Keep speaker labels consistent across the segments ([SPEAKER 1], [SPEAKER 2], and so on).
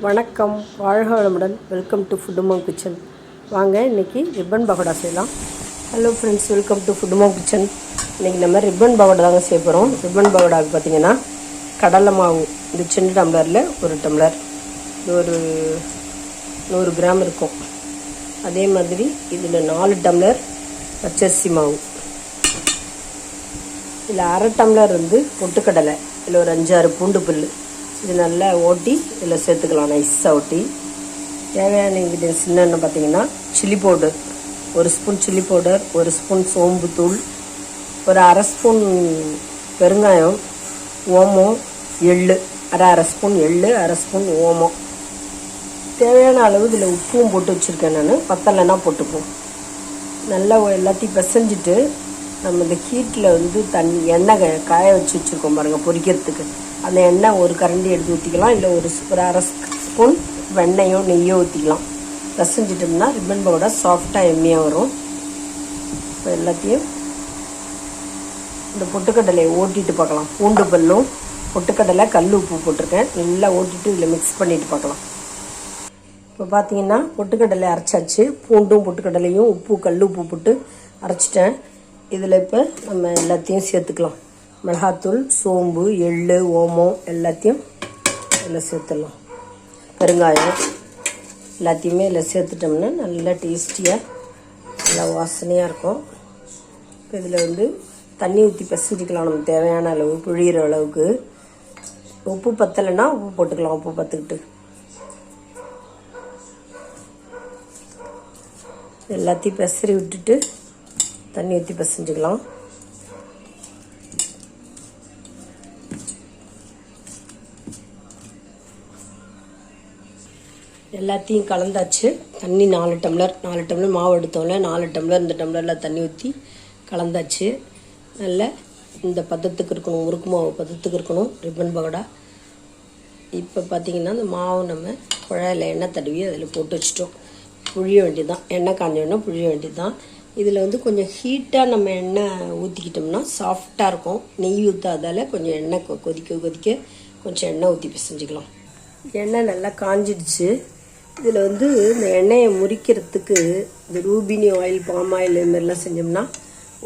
[SPEAKER 1] வணக்கம், வாழ்க வளமுடன். Welcome to food mom kitchen. வாங்க இன்றைக்கி ரிப்பன் பகோடா செய்யலாம். Hello friends, welcome to food mom kitchen. இன்றைக்கி நம்ம ரிப்பன் பகோடா தாங்க செய்ய போகிறோம். ரிப்பன் பகோடாவுக்கு பார்த்திங்கன்னா கடலை மாவு இந்த சின்ன டம்ளரில் ஒரு டம்ளர், இது ஒரு 100 கிராம் இருக்கும். அதே மாதிரி இதில் 4 டம்ளர் பச்சரிசி மாவு, இதில் அரை டம்ளர் பொட்டுக்கடலை, இதில் ஒரு 5-6 பூண்டு புல். இது நல்லா ஓட்டி இதில் சேர்த்துக்கலாம், நைஸாக ஓட்டி. தேவையான இன்க்ரீடியன்ஸ் என்னென்னு பார்த்தீங்கன்னா chilli powder, 1 spoon chilli powder, 1 spoon சோம்பு தூள், ஒரு அரை ஸ்பூன் பெருங்காயம், ஓமம், எள்ளு, அரை ஸ்பூன் எள்ளு, அரை ஸ்பூன் ஓமம். தேவையான அளவு இதில் உப்பும் போட்டு வச்சுருக்கேன் நான், பத்தலைன்னா போட்டுப்போம். நல்லா எல்லாத்தையும் பிசைஞ்சிட்டு நம்ம இந்த ஹீட்டில் எண்ணெய் காய வச்சு வச்சுருக்கோம் பாருங்கள் பொரிக்கிறதுக்கு. அந்த எண்ணெய் ஒரு கரண்டி எடுத்து ஊற்றிக்கலாம், இல்லை ஒரு அரை ஸ்பூன் வெண்ணெயோ நெய்யோ ஊற்றிக்கலாம். பிசைஞ்சிட்டோம்னா ரிப்பன் பவுடா சாஃப்டாக எம்மியாக வரும். இப்போ எல்லாத்தையும் இந்த பொட்டுக்கடலையை ஓட்டிட்டு பார்க்கலாம். பூண்டு பல்லும் பொட்டுக்கடலை கல் உப்பு போட்டிருக்கேன், நல்லா ஓட்டிட்டு இதில் மிக்ஸ் பண்ணிவிட்டு பார்க்கலாம். இப்போ பார்த்தீங்கன்னா பொட்டுக்கடலை அரைச்சாச்சு. பூண்டும் பொட்டுக்கடலையும் உப்பு கல் உப்பு போட்டு அரைச்சிட்டேன். இதில் இப்போ நம்ம எல்லாத்தையும் சேர்த்துக்கலாம். மிளகாத்தூள், சோம்பு, எள்ளு, ஓமம் எல்லாத்தையும் இதில் சேர்த்துடலாம். பெருங்காயம் எல்லாத்தையுமே இதில் சேர்த்துட்டோம்னா நல்லா டேஸ்டியாக நல்லா வாசனையாக இருக்கும். இப்போ இதில் தண்ணி ஊற்றி பிசைஞ்சிக்கலாம், நமக்கு தேவையான அளவு புழியிற அளவுக்கு. உப்பு பத்தலைன்னா உப்பு போட்டுக்கலாம், உப்பு பத்துக்கிட்டு. எல்லாத்தையும் பெசரி விட்டுட்டு தண்ணி ஊற்றி பிசைஞ்சிக்கலாம். எல்லாத்தையும் கலந்தாச்சு. தண்ணி 4 டம்ளர் மாவு எடுத்தோம்ல, 4 டம்ளர் இந்த டம்ளரில் தண்ணி ஊற்றி கலந்தாச்சு. நல்லா இந்த பதத்துக்கு இருக்கணும், உருக்கு மாவு பதத்துக்கு இருக்கணும் ரிப்பன் பகோடா. இப்போ பார்த்திங்கன்னா இந்த மாவு நம்ம குழாயில் எண்ணெய் தடவி அதில் போட்டு வச்சிட்டோம். புழிய வேண்டியதுதான், எண்ணெய் காஞ்சோன்னா புழிய வேண்டியதுதான். இதில் கொஞ்சம் ஹீட்டாக நம்ம எண்ணெய் ஊற்றிக்கிட்டோம்னா சாஃப்டாக இருக்கும். நெய் ஊற்றாதால் கொஞ்சம் எண்ணெய் கொதிக்க கொஞ்சம் எண்ணெய் ஊற்றி பிசைஞ்சிக்கலாம். எண்ணெய் நல்லா காஞ்சிடுச்சு. இதில் இந்த எண்ணெயை முறிக்கிறதுக்கு இந்த ரூபினி ஆயில், பாம் ஆயில் இது மாதிரிலாம் செஞ்சோம்னா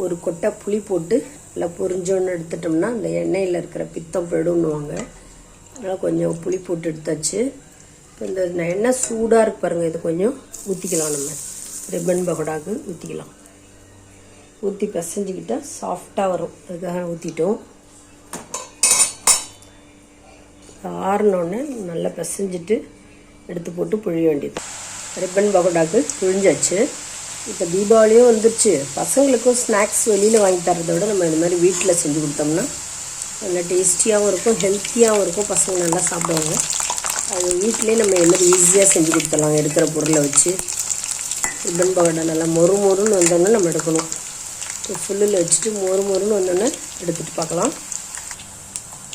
[SPEAKER 1] ஒரு கொட்டை புளி போட்டு நல்லா பொரிஞ்சோன்னு எடுத்துட்டோம்னா அந்த எண்ணெயில் இருக்கிற பித்தம் போயிடும்னுவாங்க. அதனால் கொஞ்சம் புளி போட்டு எடுத்தாச்சு. இப்போ இந்த எண்ணெய் சூடாக இருக்கு பாருங்கள், இது கொஞ்சம் ஊற்றிக்கலாம். நம்ம ரிப்பன் பகோடாவுக்கு ஊற்றிக்கலாம். ஊற்றி பிசைஞ்சிக்கிட்டால் சாஃப்டாக வரும், அதுக்காக ஊற்றிட்டோம். ஆறினோடனே நல்லா பிசைஞ்சிட்டு எடுத்து போட்டு புழிய வேண்டியது. ரிப்பன் பகோடாவுக்கு புழிஞ்சாச்சு. இப்போ தீபாவளியும் வந்துருச்சு. பசங்களுக்கும் ஸ்நாக்ஸ் வெளியில் வாங்கி தரதை விட நம்ம இந்த மாதிரி வீட்டில் செஞ்சு கொடுத்தோம்னா நல்லா டேஸ்டியாகவும் இருக்கும், ஹெல்த்தியாகவும் இருக்கும். பசங்க நல்லா சாப்பிடுவாங்க. அது வீட்டிலே நம்ம இந்த மாதிரி ஈஸியாக செஞ்சு கொடுத்துடலாம். எடுக்கிற பொருளை வச்சு ரிப்பன் பகோடா நல்லா மொறுன்னு வந்தோன்னே நம்ம எடுக்கணும். இப்போ ஃபுல்லில் வச்சுட்டு மொறுன்னு வந்தோன்னே எடுத்துகிட்டு பார்க்கலாம்.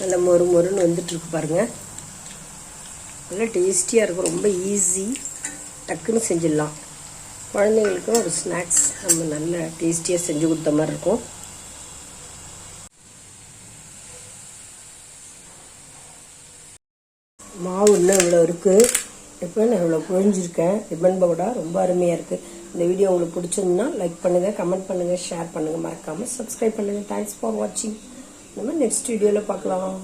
[SPEAKER 1] நல்லா மொறுன்னு வந்துட்டுருக்கு பாருங்கள். நல்லா டேஸ்டியாக இருக்கும், ரொம்ப ஈஸி, டக்குன்னு செஞ்சிடலாம். குழந்தைங்களுக்கும் ஒரு ஸ்நாக்ஸ் நம்ம நல்லா டேஸ்டியாக செஞ்சு கொடுத்த மாதிரி இருக்கும். மாவு இன்னும் இவ்வளோ இருக்குது. இப்போ நான் இவ்வளோ புழிஞ்சிருக்கேன். ரிப்பன் பகோடா ரொம்ப அருமையாக இருக்குது. இந்த வீடியோ உங்களுக்கு பிடிச்சிருந்தா லைக் பண்ணுங்கள், கமெண்ட் பண்ணுங்கள், ஷேர் பண்ணுங்கள், மறக்காமல் சப்ஸ்கிரைப் பண்ணுங்கள். தேங்க்ஸ் ஃபார் வாட்சிங். நம்ம நெக்ஸ்ட் வீடியோவில் பார்க்கலாம்.